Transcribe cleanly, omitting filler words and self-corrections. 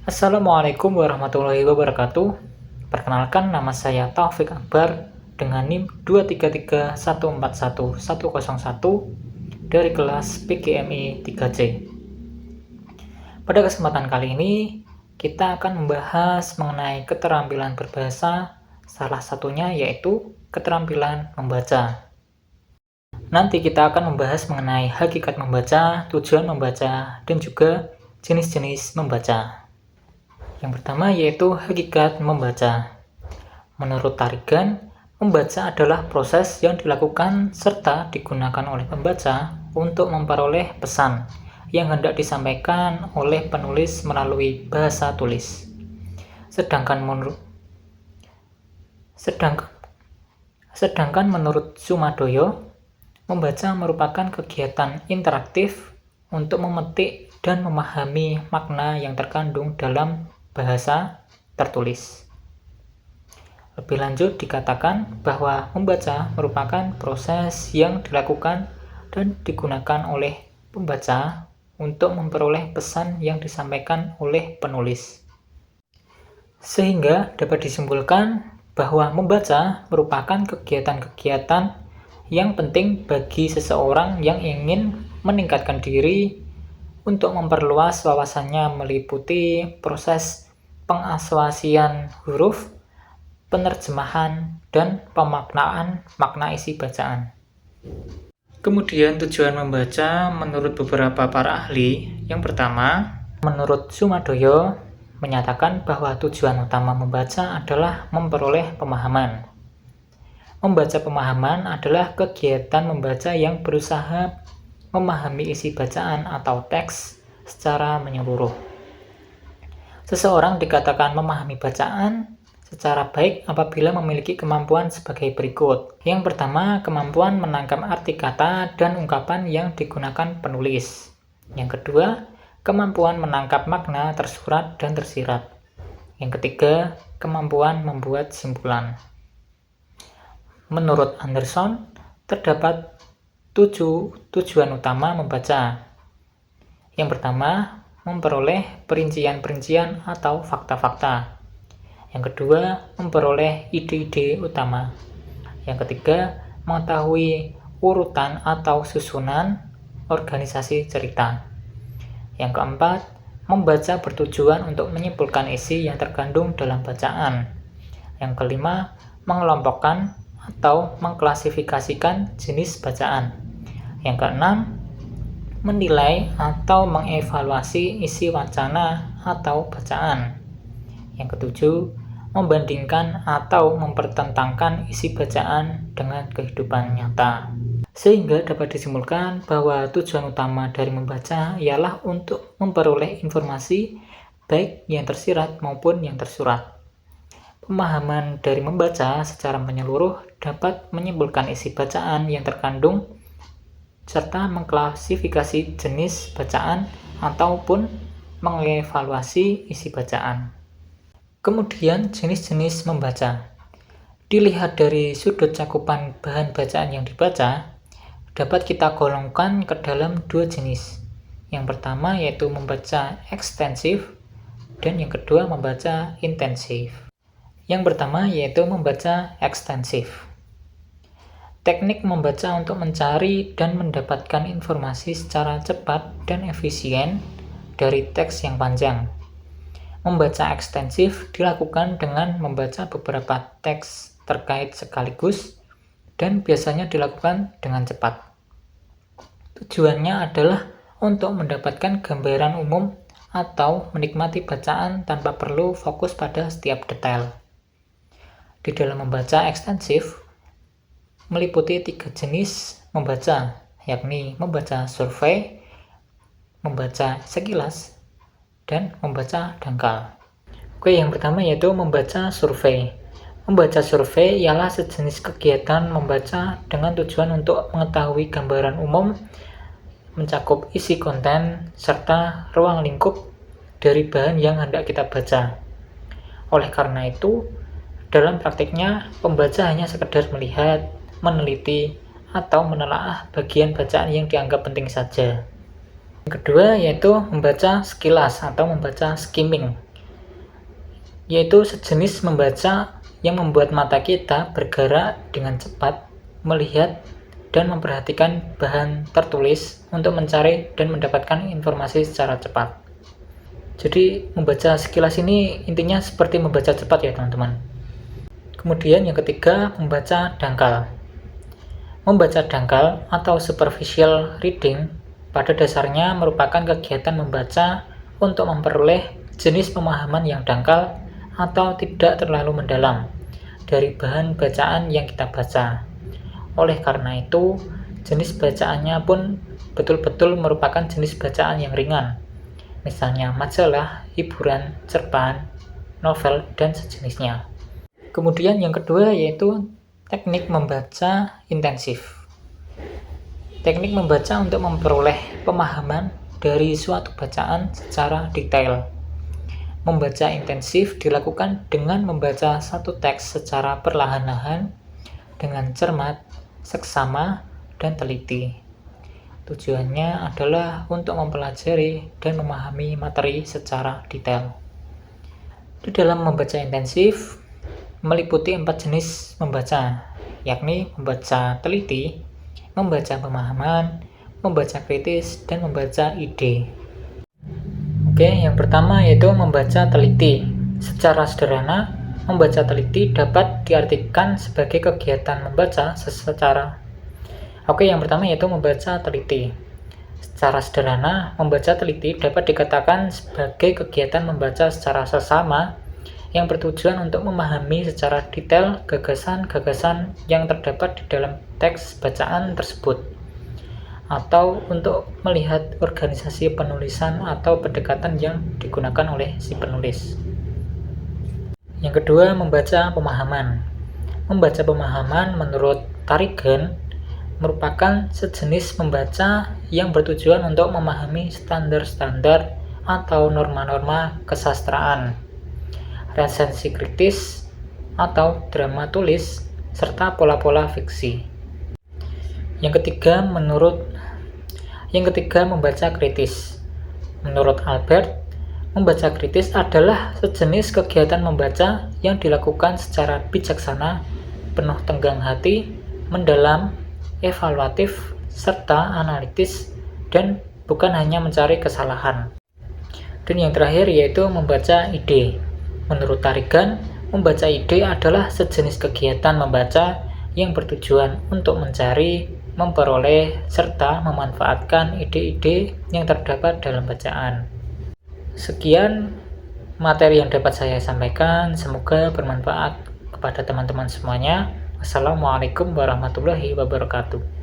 Assalamualaikum warahmatullahi wabarakatuh. Perkenalkan, nama saya Taufik Akbar dengan NIM 233141101 dari kelas PGMI 3C. Pada kesempatan kali ini, kita akan membahas mengenai keterampilan berbahasa, salah satunya yaitu keterampilan membaca. Nanti kita akan membahas mengenai hakikat membaca, tujuan membaca, dan juga jenis-jenis membaca. Yang pertama yaitu hakikat membaca. Menurut Tarigan, membaca adalah proses yang dilakukan serta digunakan oleh pembaca untuk memperoleh pesan yang hendak disampaikan oleh penulis melalui bahasa tulis. Sedangkan menurut Sumadoyo, membaca merupakan kegiatan interaktif untuk memetik dan memahami makna yang terkandung dalam bahasa tertulis. Lebih lanjut dikatakan bahwa membaca merupakan proses yang dilakukan dan digunakan oleh pembaca untuk memperoleh pesan yang disampaikan oleh penulis. Sehingga dapat disimpulkan bahwa membaca merupakan kegiatan-kegiatan yang penting bagi seseorang yang ingin meningkatkan diri untuk memperluas wawasannya meliputi proses pengaswasian huruf, penerjemahan, dan pemaknaan makna isi bacaan. Kemudian tujuan membaca menurut beberapa para ahli, yang pertama, menurut Sumadoyo menyatakan bahwa tujuan utama membaca adalah memperoleh pemahaman. Membaca pemahaman adalah kegiatan membaca yang berusaha memahami isi bacaan atau teks secara menyeluruh. Seseorang dikatakan memahami bacaan secara baik apabila memiliki kemampuan sebagai berikut. Yang pertama, kemampuan menangkap arti kata dan ungkapan yang digunakan penulis. Yang kedua, kemampuan menangkap makna tersurat dan tersirat. Yang ketiga, kemampuan membuat simpulan. Menurut Anderson, terdapat 7 tujuan utama membaca. Yang pertama, memperoleh perincian-perincian atau fakta-fakta. Yang kedua, memperoleh ide-ide utama. Yang ketiga, mengetahui urutan atau susunan organisasi cerita. Yang keempat, membaca bertujuan untuk menyimpulkan isi yang terkandung dalam bacaan. Yang kelima, mengelompokkan atau mengklasifikasikan jenis bacaan. Yang keenam, menilai atau mengevaluasi isi wacana atau bacaan. Yang ketujuh, membandingkan atau mempertentangkan isi bacaan dengan kehidupan nyata. Sehingga dapat disimpulkan bahwa tujuan utama dari membaca ialah untuk memperoleh informasi baik yang tersirat maupun yang tersurat. Pemahaman dari membaca secara menyeluruh dapat menyimpulkan isi bacaan yang terkandung serta mengklasifikasi jenis bacaan ataupun mengevaluasi isi bacaan. Kemudian jenis-jenis membaca. Dilihat dari sudut cakupan bahan bacaan yang dibaca, dapat kita golongkan ke dalam 2 jenis. Yang pertama yaitu membaca ekstensif dan yang kedua membaca intensif. Yang pertama yaitu membaca ekstensif. Teknik membaca untuk mencari dan mendapatkan informasi secara cepat dan efisien dari teks yang panjang. Membaca ekstensif dilakukan dengan membaca beberapa teks terkait sekaligus dan biasanya dilakukan dengan cepat. Tujuannya adalah untuk mendapatkan gambaran umum atau menikmati bacaan tanpa perlu fokus pada setiap detail. Di dalam membaca ekstensif meliputi 3 jenis membaca, yakni membaca survei, membaca sekilas, dan membaca dangkal. Oke, yang pertama yaitu membaca survei. Membaca survei ialah sejenis kegiatan membaca dengan tujuan untuk mengetahui gambaran umum, mencakup isi konten, serta ruang lingkup dari bahan yang hendak kita baca. Oleh karena itu, dalam praktiknya, pembaca hanya sekedar melihat, meneliti, atau menelaah bagian bacaan yang dianggap penting saja. Yang kedua yaitu membaca sekilas atau membaca skimming. yaitu sejenis membaca yang membuat mata kita bergerak dengan cepat, melihat dan memperhatikan bahan tertulis untuk mencari dan mendapatkan informasi secara cepat. Jadi membaca sekilas ini intinya seperti membaca cepat ya teman-teman. Kemudian yang ketiga, membaca dangkal. Membaca dangkal atau superficial reading pada dasarnya merupakan kegiatan membaca untuk memperoleh jenis pemahaman yang dangkal atau tidak terlalu mendalam dari bahan bacaan yang kita baca. Oleh karena itu, jenis bacaannya pun betul-betul merupakan jenis bacaan yang ringan, misalnya majalah, hiburan, cerpen, novel, dan sejenisnya. Kemudian yang kedua yaitu teknik membaca intensif. Teknik membaca untuk memperoleh pemahaman dari suatu bacaan secara detail. Membaca intensif dilakukan dengan membaca satu teks secara perlahan-lahan, dengan cermat, seksama, dan teliti. Tujuannya adalah untuk mempelajari dan memahami materi secara detail. Di dalam membaca intensif, meliputi 4 jenis membaca, yakni membaca teliti, membaca pemahaman, membaca kritis, dan membaca ide. Oke, yang pertama yaitu membaca teliti. Secara sederhana, membaca teliti dapat diartikan sebagai kegiatan membaca yang pertama yaitu membaca teliti. Secara sederhana, membaca teliti dapat dikatakan sebagai kegiatan membaca secara seksama yang bertujuan untuk memahami secara detail gagasan-gagasan yang terdapat di dalam teks bacaan tersebut, atau untuk melihat organisasi penulisan atau pendekatan yang digunakan oleh si penulis. Yang kedua, membaca pemahaman. Membaca pemahaman menurut Tarigan merupakan sejenis membaca yang bertujuan untuk memahami standar-standar atau norma-norma kesastraan, resensi kritis atau drama tulis, serta pola-pola fiksi. Yang ketiga, membaca kritis. Menurut Albert, membaca kritis adalah sejenis kegiatan membaca yang dilakukan secara bijaksana, penuh tenggang hati, mendalam, evaluatif, serta analitis, dan bukan hanya mencari kesalahan. Dan yang terakhir yaitu membaca ide. Menurut Tarigan, membaca ide adalah sejenis kegiatan membaca yang bertujuan untuk mencari, memperoleh, serta memanfaatkan ide-ide yang terdapat dalam bacaan. Sekian materi yang dapat saya sampaikan, semoga bermanfaat kepada teman-teman semuanya. Wassalamualaikum warahmatullahi wabarakatuh.